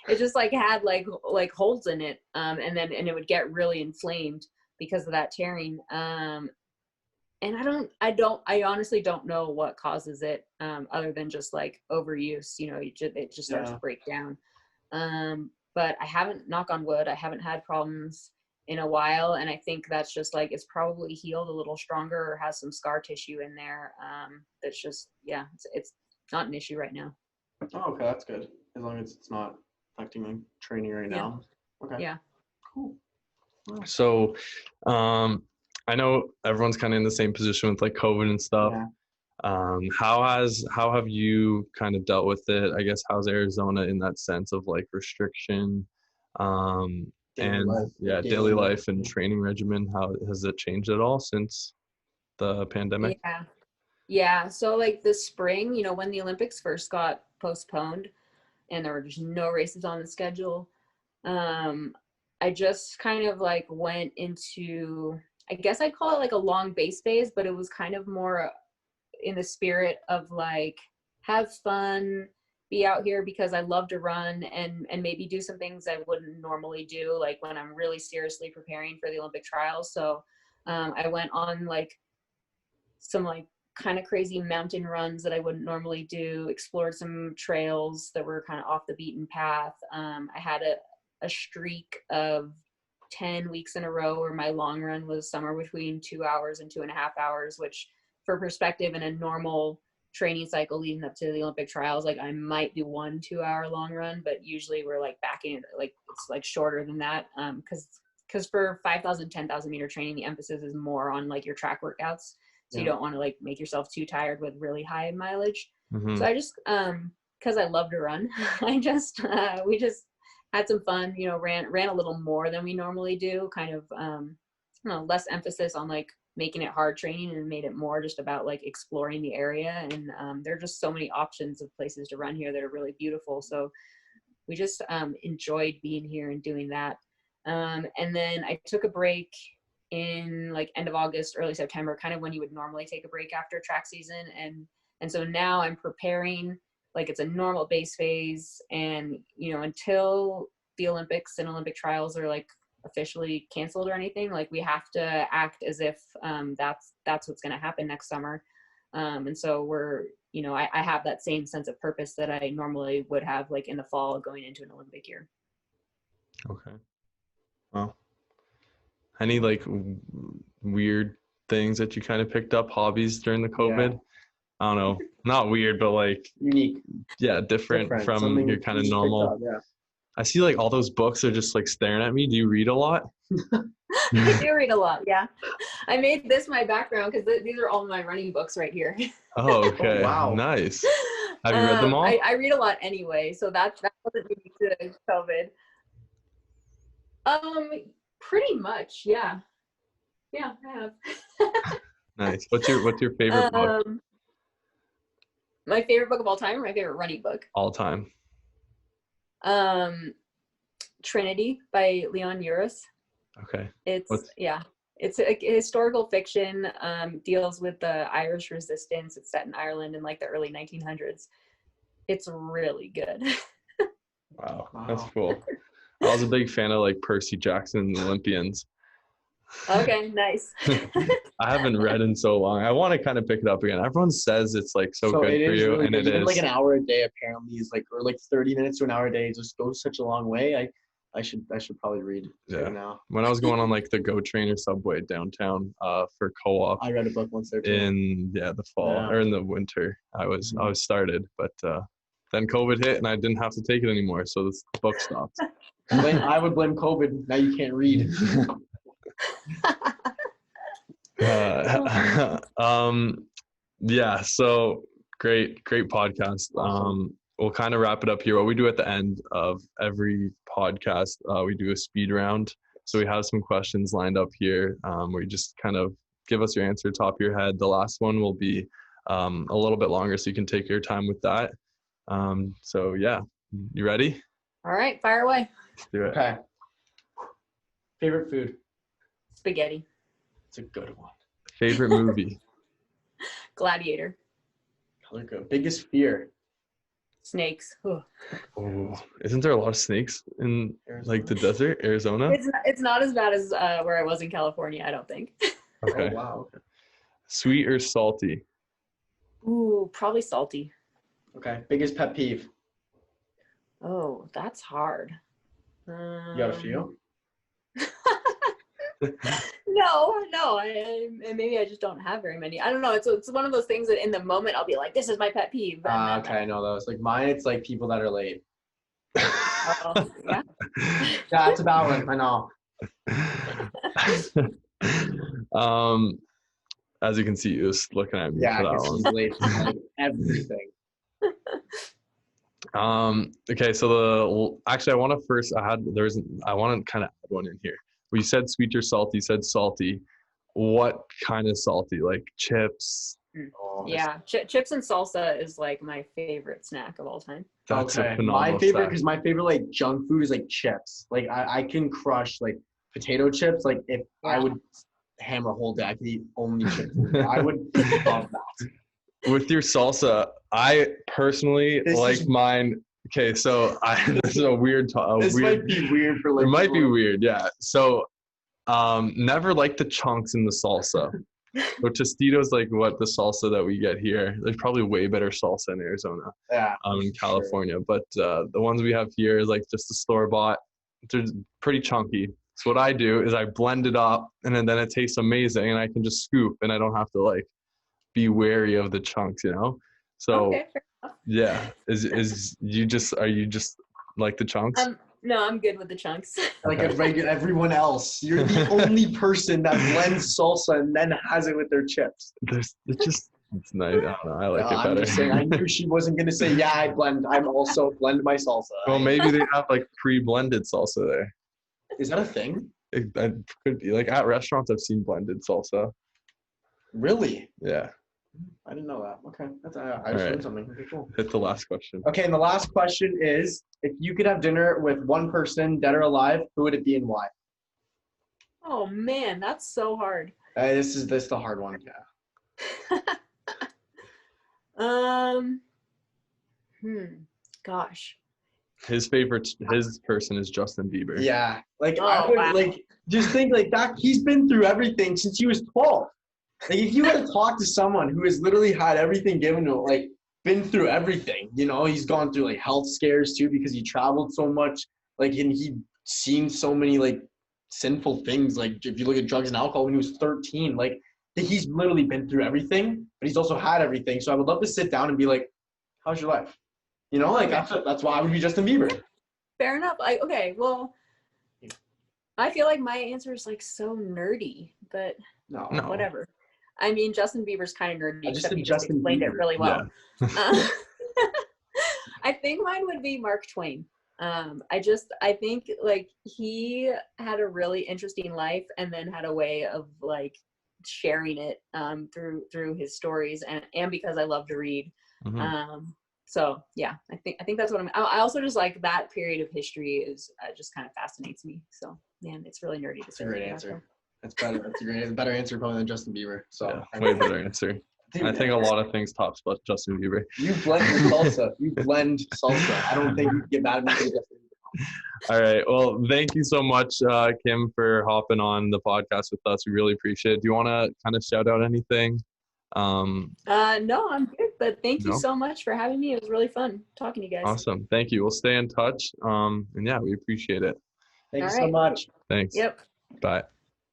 it just like had like holes in it, and it would get really inflamed because of that tearing. And I honestly don't know what causes it, other than just like overuse. It just starts to break down. But I haven't, knock on wood, I haven't had problems in a while, and I think that's just like it's probably healed a little stronger or has some scar tissue in there. That's just it's not an issue right now. Oh, okay, that's good. As long as it's not affecting my training right now. Okay. Yeah. Cool. So, I know everyone's kind of in the same position with like COVID and stuff. Yeah. How have you kind of dealt with it? I guess how's Arizona in that sense of like restriction, daily life and training regimen? How has it changed at all since the pandemic? Yeah. So like this spring, when the Olympics first got postponed and there were just no races on the schedule, I just kind of like went into, I guess I'd call it like a long base phase, but it was kind of more in the spirit of like, have fun, be out here because I love to run, and maybe do some things I wouldn't normally do, like when I'm really seriously preparing for the Olympic trials. So I went on like some like kind of crazy mountain runs that I wouldn't normally do, explored some trails that were kind of off the beaten path. I had a streak of 10 weeks in a row where my long run was somewhere between 2 hours and 2.5 hours, which for perspective, in a normal training cycle leading up to the Olympic trials, like I might do 1 2-hour long run, but usually we're like backing it, like it's like shorter than that. Because for 5,000, 10,000 meter training, the emphasis is more on like your track workouts. So you don't want to like make yourself too tired with really high mileage. Mm-hmm. So I just, cause I love to run, we just had some fun, ran a little more than we normally do, kind of, less emphasis on like making it hard training, and made it more just about like exploring the area. And there are just so many options of places to run here that are really beautiful. So we just enjoyed being here and doing that. And then I took a break in like end of August, early September, kind of when you would normally take a break after track season. And so now I'm preparing, like it's a normal base phase. And, until the Olympics and Olympic trials are like officially canceled or anything, like we have to act as if that's what's going to happen next summer. And so we're, I have that same sense of purpose that I normally would have like in the fall going into an Olympic year. Okay. Well, any like weird things that you kind of picked up, hobbies during the COVID? Yeah. I don't know, not weird, but like unique. Yeah, different from something your kind of normal. I see like all those books are just like staring at me. Do you read a lot? I do read a lot, yeah. I made this my background because these are all my running books right here. Oh, okay. Oh, wow. Nice. Have you read them all? I read a lot anyway, so that wasn't unique to COVID. Pretty much, yeah. Yeah, I have. Nice. What's your favorite book? My favorite book of all time, or my favorite running book? All time. Trinity by Leon Uris. Okay. It's a historical fiction, deals with the Irish resistance. It's set in Ireland in like the early 1900s. It's really good. Wow, Wow. that's cool. I was a big fan of like Percy Jackson and the Olympians. Okay, nice. I haven't read in so long. I want to kind of pick it up again. Everyone says it's like so good it for is you, really and good. it Even like is. an hour a day apparently is like, or like 30 minutes to an hour a day just goes such a long way. I should probably read Yeah. now. When I was going on like the GO Train or subway downtown for co-op I read a book once there too. in the fall Yeah. or in the winter, I was started, but then COVID hit and I didn't have to take it anymore, so this book stopped. I would blame COVID. Now you can't read. Yeah, so great podcast. Awesome. We'll kind of wrap it up here. What we do at the end of every podcast, we do a speed round. So we have some questions lined up here where you just kind of give us your answer top of your head. The last one will be a little bit longer, so you can take your time with that. So yeah, you ready? All right, fire away. Let's do it. Okay. Favorite food? Spaghetti. It's a good one. Favorite movie? Gladiator. Color code. Biggest fear? Snakes. Ugh. Oh, isn't there a lot of snakes in like the desert, Arizona? It's not as bad as where I was in California, I don't think. Okay. Oh, wow. Okay. Sweet or salty? Ooh, probably salty. Okay. Biggest pet peeve? Oh, that's hard. You got a few? No. Maybe I just don't have very many. I don't know. It's one of those things that in the moment I'll be like, this is my pet peeve. Okay, I know those. Like mine, it's like people that are late. Yeah. Yeah, that's a bad one. I know. As you can see, you was looking at me Yeah, for that because one. he's late for like everything. Okay, so I want to kind of add one in here. We said sweet or salty, you said salty. What kind of salty? Like chips? Oh, Yeah, chips and salsa is like my favorite snack of all time. That's a okay. phenomenal My favorite, snack. because my favorite like junk food is like chips. Like I can crush like potato chips. Like if I would hammer a whole day, I could eat only chips. I would love that. With your salsa, I personally mine. Okay, so this is a weird. This might be weird for like. It might be weird, yeah. So, never liked the chunks in the salsa. So Tostitos, like what the salsa that we get here. There's probably way better salsa in Arizona. Yeah. In California, but the ones we have here is like just the store bought. They're pretty chunky. So what I do is I blend it up, and then it tastes amazing, and I can just scoop, and I don't have to like be wary of the chunks, you know. So okay, fair enough. yeah, are you just like the chunks? No, I'm good with the chunks. Like everyone else, you're the only person that blends salsa and then has it with their chips. It's nice. I don't know. I like it better. I'm just saying. I knew she wasn't gonna say, "Yeah, I blend. I'm also blend my salsa." Well, maybe they have like pre-blended salsa there. Is that a thing? That could be like at restaurants. I've seen blended salsa. Really? Yeah. I didn't know that. Okay, I just learned something. Okay, cool. Hit the last question. Okay, and the last question is: if you could have dinner with one person, dead or alive, who would it be and why? Oh man, that's so hard. This is the hard one. Yeah. Gosh. His person is Justin Bieber. Yeah, like wow. like just think like that. He's been through everything since he was 12. Like if you had to talk to someone who has literally had everything given to him, like been through everything, you know, he's gone through like health scares too because he traveled so much, like and he seen so many like sinful things. Like if you look at drugs and alcohol when he was 13, like he's literally been through everything, but he's also had everything. So I would love to sit down and be like, how's your life? You know, like that's why I would be Justin Bieber. Fair enough. Well, I feel like my answer is like so nerdy, but No. whatever. I mean, Justin Bieber's kind of nerdy, except you just Justin explained Bieber. it really well. Yeah. I think mine would be Mark Twain. I think like he had a really interesting life and then had a way of like sharing it through his stories and because I love to read. Mm-hmm. So yeah, I think that's what I also just like that period of history is just kind of fascinates me. So man, it's really nerdy to say. That's a great answer. That's better. That's a better answer probably than Justin Bieber. So yeah, way better answer. Dude, I think a lot of things tops but Justin Bieber. You blend your salsa. You blend salsa. I don't think you can get mad at me for Justin Bieber. All right. Well, thank you so much, Kim, for hopping on the podcast with us. We really appreciate it. Do you want to kind of shout out anything? No, I'm good, but thank you No? so much for having me. It was really fun talking to you guys. Awesome. Thank you. We'll stay in touch. And yeah, we appreciate it. Thank you All so right. much. Thanks. Yep. Bye.